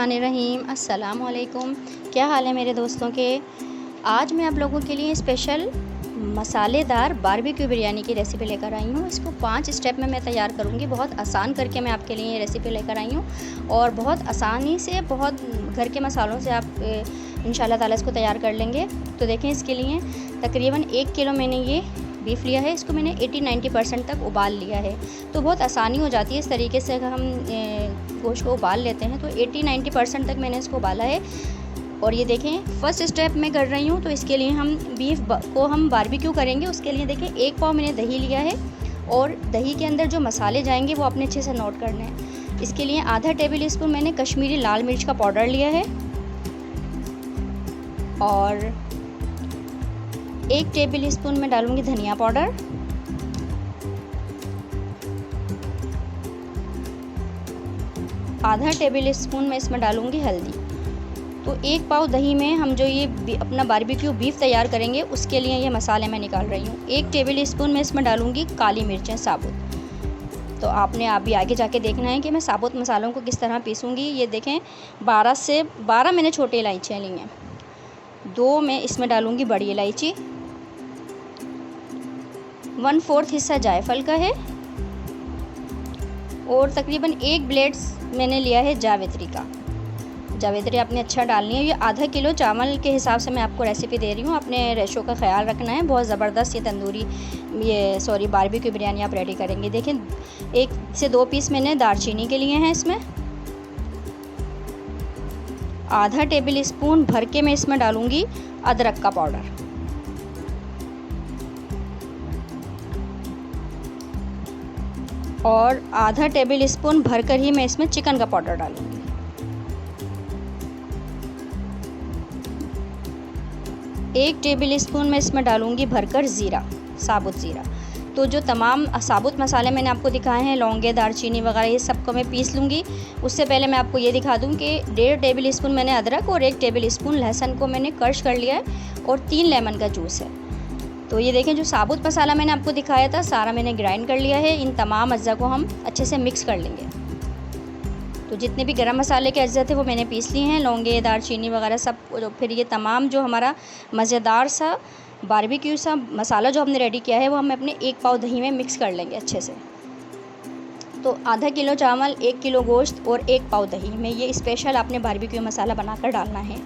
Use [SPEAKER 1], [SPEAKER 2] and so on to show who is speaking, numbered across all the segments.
[SPEAKER 1] बिस्मिल्लाहिर्रहमानिर्रहीम। अस्सलामुअलैकुम। क्या हाल है मेरे दोस्तों के। आज मैं आप लोगों के लिए स्पेशल मसालेदार बारबेक्यू बिरयानी की रेसिपी लेकर आई हूँ। इसको 5 स्टेप में मैं तैयार करूँगी। बहुत आसान करके मैं आपके लिए ये रेसिपी लेकर आई हूँ और बहुत आसानी से बहुत घर के मसालों से आप इंशाल्लाह ताला इसको तैयार कर लेंगे। तो देखें, इसके लिए तकरीबन 1 किलो मैंने ये बीफ लिया है। इसको मैंने 80-90% तक उबाल लिया है। तो बहुत आसानी हो जाती है इस तरीके से अगर हम गोश्त को उबाल लेते हैं। तो 80-90% तक मैंने इसको उबाला है। और ये देखें, फर्स्ट स्टेप मैं कर रही हूँ। तो इसके लिए हम बीफ को हम बारबेक्यू करेंगे। उसके लिए देखें, 1 पाव मैंने दही लिया है और दही के अंदर जो मसाले जाएंगे वो आपने अच्छे से नोट करने हैं। इसके लिए आधा टेबल स्पून मैंने कश्मीरी लाल मिर्च का पाउडर लिया है और 1 टेबल स्पून में डालूंगी धनिया पाउडर, आधा टेबल स्पून में इसमें डालूंगी हल्दी। तो 1 पाव दही में हम जो ये अपना बारबेक्यू बीफ तैयार करेंगे उसके लिए ये मसाले मैं निकाल रही हूँ। 1 टेबल स्पून में इसमें डालूंगी काली मिर्चें साबुत। तो आपने अभी आगे जाके देखना है कि मैं साबुत मसालों को किस तरह पीसूँगी। ये देखें, 12 मैंने छोटी इलायचियाँ ली हैं। 2 मैं इसमें डालूँगी बड़ी इलायची, 1/4 हिस्सा जायफल का है और तकरीबन 1 ब्लेड्स मैंने लिया है जावित्री का। जावित्री आपने अच्छा डालनी है। ये आधा किलो चावल के हिसाब से मैं आपको रेसिपी दे रही हूँ। अपने रेशो का ख्याल रखना है। बहुत ज़बरदस्त ये बारबेक्यू बिरयानी आप रेडी करेंगे। देखें, 1 से 2 पीस मैंने दालचीनी के लिए हैं। इसमें आधा टेबल स्पून भर के मैं इसमें डालूँगी अदरक का पाउडर और आधा टेबल स्पून भरकर ही मैं इसमें चिकन का पाउडर डालूँगी। एक टेबल स्पून मैं इसमें डालूँगी भरकर ज़ीरा, साबुत ज़ीरा। तो जो तमाम साबुत मसाले मैंने आपको दिखाए हैं, लौंगे, दालचीनी वगैरह, ये सबको मैं पीस लूँगी। उससे पहले मैं आपको ये दिखा दूँ कि 1.5 टेबल स्पून मैंने अदरक और 1 टेबल स्पून लहसुन को मैंने क्रश कर लिया है और 3 लेमन का जूस है। तो ये देखें, जो साबुत मसाला मैंने आपको दिखाया था सारा मैंने ग्राइंड कर लिया है। इन तमाम अज्जा को हम अच्छे से मिक्स कर लेंगे। तो जितने भी गरम मसाले के अज्जा थे वो मैंने पीस लिए हैं, लौंगे, दालचीनी वगैरह सब। फिर ये तमाम जो हमारा मज़ेदार सा बारबेक्यू सा मसाला जो हमने रेडी किया है वो हम अपने 1 पाव दही में मिक्स कर लेंगे अच्छे से। तो आधा किलो चावल, 1 किलो गोश्त और 1 पाव दही में ये स्पेशल आपने बारबेक्यू मसाला बनाकर डालना है,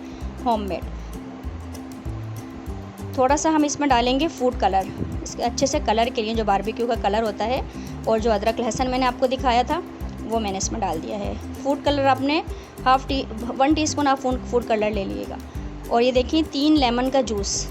[SPEAKER 1] होममेड। थोड़ा सा हम इसमें डालेंगे फूड कलर, इसके अच्छे से कलर के लिए, जो बारबेक्यू का कलर होता है। और जो अदरक लहसुन मैंने आपको दिखाया था वो मैंने इसमें डाल दिया है। फूड कलर आपने 1 टीस्पून आप फूड कलर ले लीजिएगा। और ये देखिए, 3 लेमन का जूस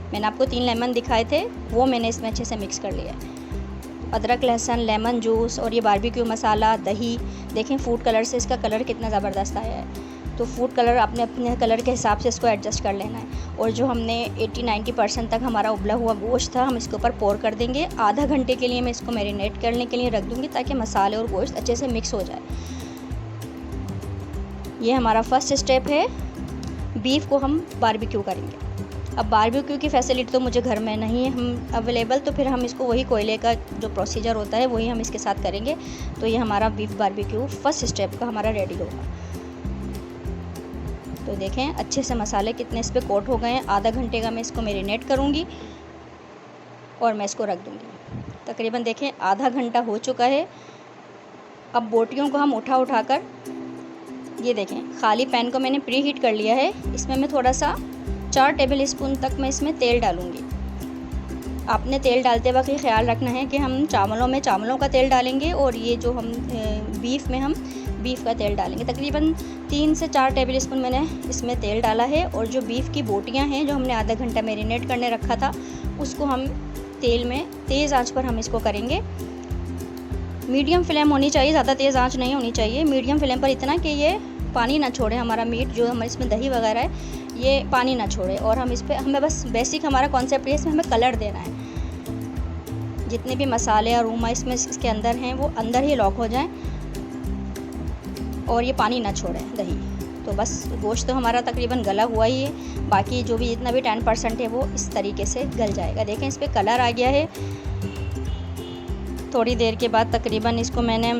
[SPEAKER 1] मैंने आपको 3 लेमन दिखाए थे वो मैंने इसमें अच्छे से मिक्स कर लिया है। अदरक लहसुन, लेमन जूस और ये बारबेक्यू मसाला, दही, देखें फूड कलर से इसका कलर कितना ज़बरदस्त आया है। तो फूड कलर आपने अपने कलर के हिसाब से इसको एडजस्ट कर लेना है। और जो हमने 80-90% तक हमारा उबला हुआ गोश्त था हम इसके ऊपर पोर कर देंगे। आधा घंटे के लिए मैं इसको मैरिनेट करने के लिए रख दूँगी ताकि मसाले और गोश्त अच्छे से मिक्स हो जाए। ये हमारा फर्स्ट स्टेप है। बीफ को हम बारबेक्यू करेंगे। अब बारबेक्यू की फैसिलिटी तो मुझे घर में नहीं है हम अवेलेबल, तो फिर हम इसको वही कोयले का जो प्रोसीजर होता है वही हम इसके साथ करेंगे। तो ये हमारा बीफ बारबेक्यू फर्स्ट स्टेप का हमारा रेडी होगा। तो देखें अच्छे से मसाले कितने इस पर कोट हो गए हैं। आधा घंटे का मैं इसको मैरिनेट करूँगी और मैं इसको रख दूँगी। तकरीबन देखें आधा घंटा हो चुका है। अब बोटियों को हम उठा कर, ये देखें खाली पैन को मैंने प्री हीट कर लिया है। इसमें मैं थोड़ा सा 4 टेबल स्पून तक मैं इसमें तेल डालूँगी। आपने तेल डालते वक्त ये ख्याल रखना है कि हम चावलों का तेल डालेंगे और ये जो हम बीफ में हम बीफ का तेल डालेंगे। तकरीबन 3 से 4 टेबल स्पून मैंने इसमें तेल डाला है। और जो बीफ की बोटियां हैं जो हमने आधा घंटा मैरिनेट करने रखा था उसको हम तेल में तेज़ आंच पर हम इसको करेंगे। मीडियम फ्लेम होनी चाहिए, ज़्यादा तेज़ आंच नहीं होनी चाहिए। मीडियम फ्लेम पर इतना कि ये पानी ना छोड़े, हमारा मीट जो हमारे इसमें दही वगैरह है ये पानी ना छोड़े। और हम इस पर हमें बस बेसिक हमारा कॉन्सेप्ट है, इसमें हमें कलर देना है। जितने भी मसाले और रूमा इसमें इसके अंदर हैं वो अंदर ही लॉक हो जाएं और ये पानी ना छोड़े दही। तो बस गोश्त तो हमारा तकरीबन गला हुआ ही है। बाकी जो भी जितना भी 10% है वो इस तरीके से गल जाएगा। देखें इस पर कलर आ गया है। थोड़ी देर के बाद तकरीबन इसको मैंने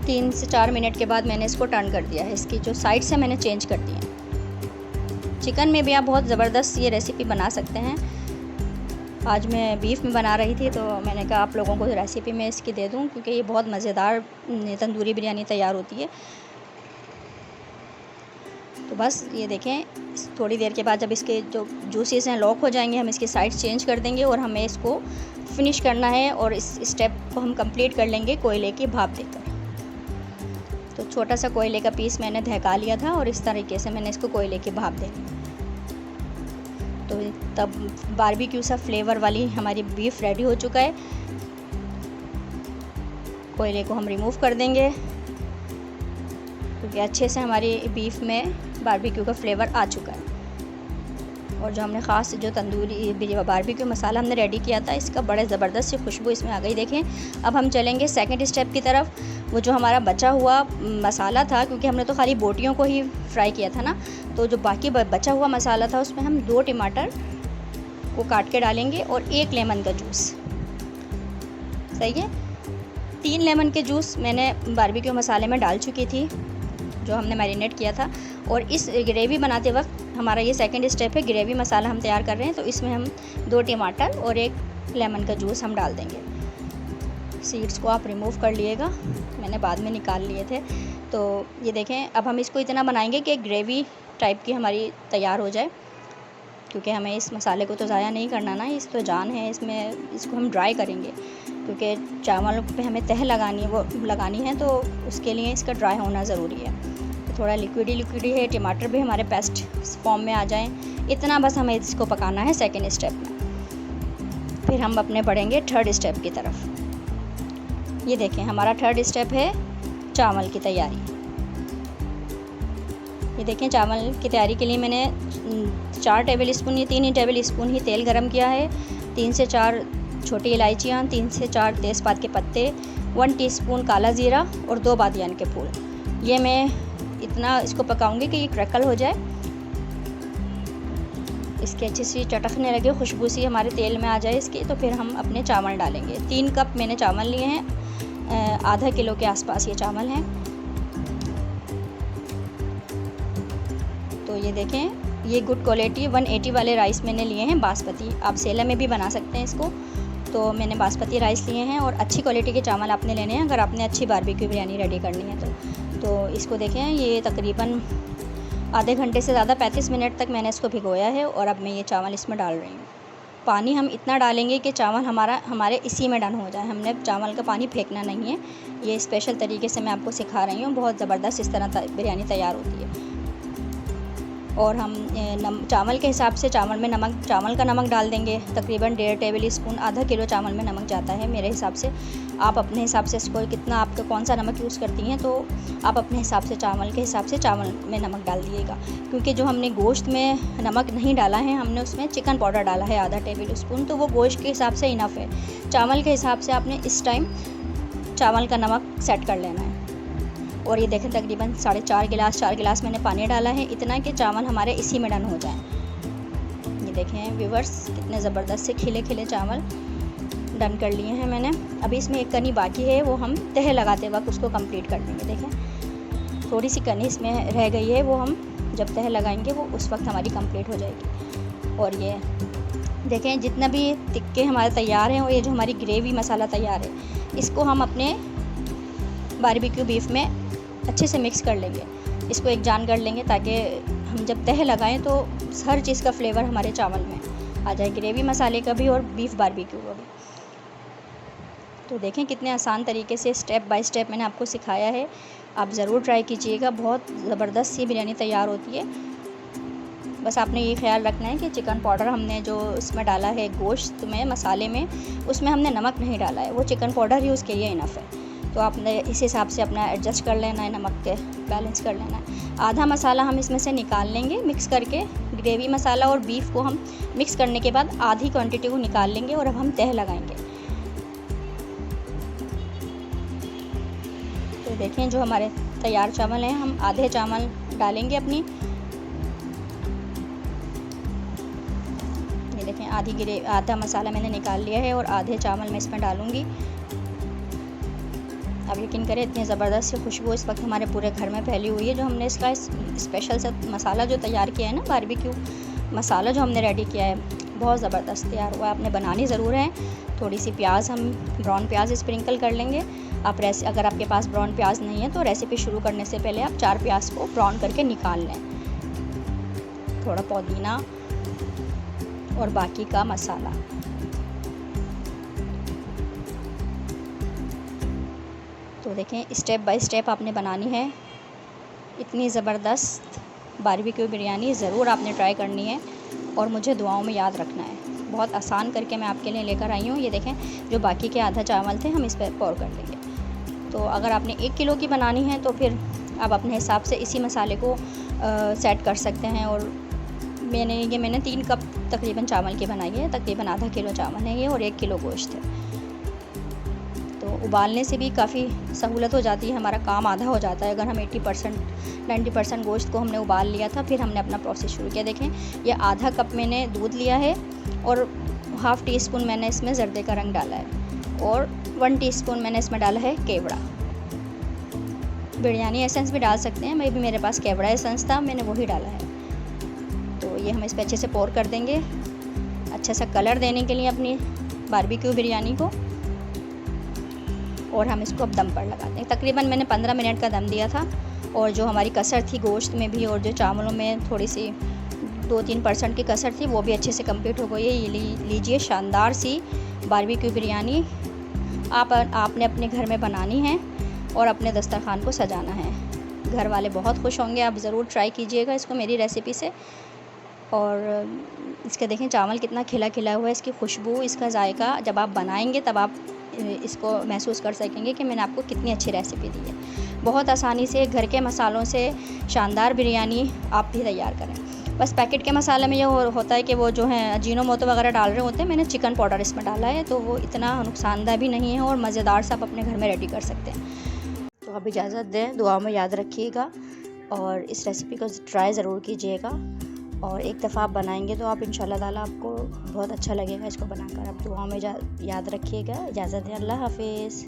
[SPEAKER 1] 3 से 4 मिनट के बाद मैंने इसको टर्न कर दिया है। इसकी जो साइड्स है मैंने चेंज कर दी हैं। चिकन में भी आप बहुत ज़बरदस्त ये रेसिपी बना सकते हैं। आज मैं बीफ में बना रही थी तो मैंने कहा आप लोगों को रेसिपी मैं इसकी दे दूं, क्योंकि ये बहुत मज़ेदार तंदूरी बिरयानी तैयार होती है। तो बस ये देखें, थोड़ी देर के बाद जब इसके जो जूसेस हैं लॉक हो जाएंगे, हम इसकी साइड चेंज कर देंगे और हमें इसको फिनिश करना है और इस स्टेप को हम कंप्लीट कर लेंगे कोयले की भाप देकर। तो छोटा सा कोयले का पीस मैंने धहका लिया था और इस तरीके से मैंने इसको कोयले की भाप देनी। तो तब बारबेक्यू सा फ्लेवर वाली हमारी बीफ रेडी हो चुका है। कोयले को हम रिमूव कर देंगे, क्योंकि अच्छे से हमारी बीफ में बारबेक्यू का फ्लेवर आ चुका है। और जो हमने ख़ास जो तंदूरी बारबेक्यू मसाला हमने रेडी किया था, इसका बड़े ज़बरदस्त सी खुशबू इसमें आ गई। देखें, अब हम चलेंगे सेकंड स्टेप की तरफ। वो जो हमारा बचा हुआ मसाला था, क्योंकि हमने तो खाली बोटियों को ही फ्राई किया था ना, तो जो बाकी बचा हुआ मसाला था उसमें हम 2 टमाटर को काट के डालेंगे और 1 लेमन का जूस। सही है, 3 लेमन के जूस मैंने बारबेक्यू मसाले में डाल चुकी थी जो हमने मैरिनेट किया था। और इस ग्रेवी बनाते वक्त हमारा ये सेकंड स्टेप है, ग्रेवी मसाला हम तैयार कर रहे हैं। तो इसमें हम 2 टमाटर और 1 लेमन का जूस हम डाल देंगे। सीड्स को आप रिमूव कर लिएगा, मैंने बाद में निकाल लिए थे। तो ये देखें, अब हम इसको इतना बनाएंगे कि ग्रेवी टाइप की हमारी तैयार हो जाए, क्योंकि हमें इस मसाले को तो ज़ाया नहीं करना ना, इस तो जान है इसमें। इसको हम ड्राई करेंगे, क्योंकि चावल पे हमें तह लगानी है, तो उसके लिए इसका ड्राई होना ज़रूरी है। तो थोड़ा लिक्विडी है, टमाटर भी हमारे पेस्ट फॉर्म में आ जाएं, इतना बस हमें इसको पकाना है सेकंड स्टेप में। फिर हम अपने बढ़ेंगे थर्ड स्टेप की तरफ। ये देखें, हमारा थर्ड स्टेप है चावल की तैयारी। ये देखें, चावल की तैयारी के लिए मैंने 4 टेबल स्पून या 3 टेबल स्पून ही तेल गरम किया है। 3 से 4 छोटी इलायचियाँ, 3 से 4 तेज़पात के पत्ते, 1 टीस्पून काला ज़ीरा और 2 बादियान के फूल। ये मैं इतना इसको पकाऊंगी कि ये क्रैकल हो जाए, इसकी अच्छी सी चटकने लगे, खुशबू सी हमारे तेल में आ जाए इसकी। तो फिर हम अपने चावल डालेंगे। 3 कप मैंने चावल लिए हैं, आधा किलो के आसपास ये चावल हैं। तो ये देखें, ये गुड क्वालिटी 180 वाले राइस मैंने लिए हैं, बासमती। आप सेला में भी बना सकते हैं इसको। तो मैंने बासमती राइस लिए हैं और अच्छी क्वालिटी के चावल आपने लेने हैं अगर आपने अच्छी बारबेक्यू बिरयानी रेडी करनी है तो इसको देखें, ये तकरीबन आधे घंटे से ज़्यादा 35 मिनट तक मैंने इसको भिगोया है। और अब मैं ये चावल इसमें डाल रही हूँ। पानी हम इतना डालेंगे कि चावल हमारे इसी में डन हो जाए। हमने चावल का पानी फेंकना नहीं है। ये स्पेशल तरीके से मैं आपको सिखा रही हूँ, बहुत ज़बरदस्त इस तरह बिरयानी तैयार होती है। और हम चावल के हिसाब से चावल का नमक डाल देंगे, तकरीबन 1.5 टेबल स्पून। आधा किलो चावल में नमक जाता है मेरे हिसाब से। आप अपने हिसाब से इसको कितना आपका कौन सा नमक यूज़ करती हैं, तो आप अपने हिसाब से चावल के हिसाब से चावल में नमक डाल दिएगा। क्योंकि जो हमने गोश्त में नमक नहीं डाला है, हमने उसमें चिकन पाउडर डाला है आधा टेबल स्पून, तो वो गोश्त के हिसाब से इनफ है। चावल के हिसाब से आपने इस टाइम चावल का नमक सेट कर लेना है। और ये देखें, तकरीबन 4 गिलास मैंने पानी डाला है, इतना कि चावल हमारे इसी में डन हो जाए। ये देखें व्यूवर्स, कितने ज़बरदस्त से खिले खिले चावल डन कर लिए हैं मैंने। अभी इसमें एक कनी बाकी है, वो हम तह लगाते वक्त उसको कंप्लीट कर देंगे। देखें, थोड़ी सी कनी इसमें रह गई है, वो हम जब तह लगाएंगे वो उस वक्त हमारी कंप्लीट हो जाएगी। और ये देखें, जितना भी टिक्के हमारे तैयार हैं और ये जो हमारी ग्रेवी मसाला तैयार है, इसको हम अपने बारबेक्यू बीफ में अच्छे से मिक्स कर लेंगे। इसको एक जान कर लेंगे ताकि हम जब तह लगाएं तो हर चीज़ का फ्लेवर हमारे चावल में आ जाए, ग्रेवी मसाले का भी और बीफ बारबेक्यू का भी। तो देखें, कितने आसान तरीके से स्टेप बाय स्टेप मैंने आपको सिखाया है। आप ज़रूर ट्राई कीजिएगा, बहुत ज़बरदस्त सी बिरयानी तैयार होती है। बस आपने ये ख्याल रखना है कि चिकन पाउडर हमने जो इसमें डाला है गोश्त में मसाले में, उसमें हमने नमक नहीं डाला है, वो चिकन पाउडर ही उसके लिए इनफ है। तो आपने इस हिसाब से अपना एडजस्ट कर लेना है, नमक के बैलेंस कर लेना है। आधा मसाला हम इसमें से निकाल लेंगे मिक्स करके। ग्रेवी मसाला और बीफ को हम मिक्स करने के बाद आधी क्वांटिटी को निकाल लेंगे और अब हम तह लगाएंगे। तो देखें, जो हमारे तैयार चावल हैं, हम आधे चावल डालेंगे अपनी। ये देखें, आधा मसाला मैंने निकाल लिया है और आधे चावल मैं इसमें डालूँगी। आप यकीन करें इतनी ज़बरदस्त खुशबू इस वक्त हमारे पूरे घर में फैली हुई है। जो हमने इसका स्पेशल सा मसाला जो तैयार किया है ना, बारबेक्यू मसाला जो हमने रेडी किया है, बहुत ज़बरदस्त तैयार हुआ है। आपने बनानी ज़रूर है। थोड़ी सी प्याज, हम ब्राउन प्याज स्प्रिंकल कर लेंगे। अगर आपके पास ब्राउन प्याज नहीं है तो रेसिपी शुरू करने से पहले आप 4 प्याज को ब्राउन करके निकाल लें। थोड़ा पुदीना और बाकी का मसाला। तो देखें, स्टेप बाय स्टेप आपने बनानी है। इतनी ज़बरदस्त बारबेक्यू बिरयानी ज़रूर आपने ट्राई करनी है और मुझे दुआओं में याद रखना है। बहुत आसान करके मैं आपके लिए लेकर आई हूँ। ये देखें, जो बाकी के आधा चावल थे हम इस पर पोर कर लेंगे। तो अगर आपने 1 किलो की बनानी है तो फिर आप अपने हिसाब से इसी मसाले को सेट कर सकते हैं। और मैंने 3 कप तकरीबन चावल की बनाई है। तकरीबन आधा किलो चावल है ये और 1 किलो गोश्त है। तो उबालने से भी काफ़ी सहूलत हो जाती है, हमारा काम आधा हो जाता है। अगर हम 90% गोश्त को हमने उबाल लिया था, फिर हमने अपना प्रोसेस शुरू किया। देखें, ये आधा कप मैंने दूध लिया है और ½ टीस्पून मैंने इसमें ज़र्दे का रंग डाला है और 1 टीस्पून मैंने इसमें डाला है केवड़ा। बिरयानी एसेंस भी डाल सकते हैं, मैं भी मेरे पास केवड़ा एसेंस था, मैंने वही डाला है। तो ये हम इस पर अच्छे से पोर कर देंगे, अच्छा सा कलर देने के लिए अपनी बारबेक्यू बिरयानी को। और हम इसको अब दम पर लगाते हैं। तकरीबन मैंने 15 मिनट का दम दिया था और जो हमारी कसर थी गोश्त में भी और जो चावलों में थोड़ी सी 2-3% की कसर थी वो भी अच्छे से कंप्लीट हो गई है। ये लीजिए शानदार सी बारबेक्यू बिरयानी आपने अपने घर में बनानी है और अपने दस्तरखान को सजाना है। घर वाले बहुत खुश होंगे। आप ज़रूर ट्राई कीजिएगा इसको मेरी रेसिपी से। और इसके देखें चावल कितना खिला खिला हुआ है, इसकी खुशबू, इसका जायका जब आप बनाएंगे तब आप इसको महसूस कर सकेंगे कि मैंने आपको कितनी अच्छी रेसिपी दी है। बहुत आसानी से घर के मसालों से शानदार बिरयानी आप भी तैयार करें। बस पैकेट के मसाले में ये होता है कि वो जो है अजीनोमोटो वगैरह डाल रहे होते हैं। मैंने चिकन पाउडर इसमें डाला है तो वो इतना नुकसानदायक भी नहीं है और मज़ेदार सा आप अपने घर में रेडी कर सकते हैं। तो आप इजाज़त दें, दुआओं में याद रखिएगा और इस रेसिपी को ट्राई ज़रूर कीजिएगा। और एक दफ़ा आप बनाएंगे तो आप इंशाल्लाह ताला आपको बहुत अच्छा लगेगा इसको बनाकर। आप दुआओं में याद रखिएगा। इजाज़त दें, अल्लाह हाफिज़।